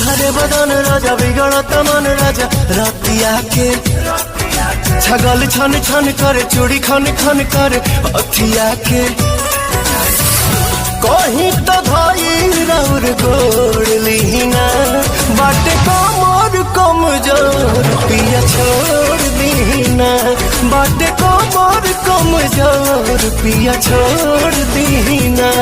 सिहरे बदन राजा बिगड़त मन राजा रातिया के छगल छन छन करे चूड़ी खन खन करे अथिया के कहीं तो धाई राउर गोड़ लीना बाटे कमर कमजोर पिया छोड़ दीना बाटे कमर कमजोर पिया छोड़ दीना।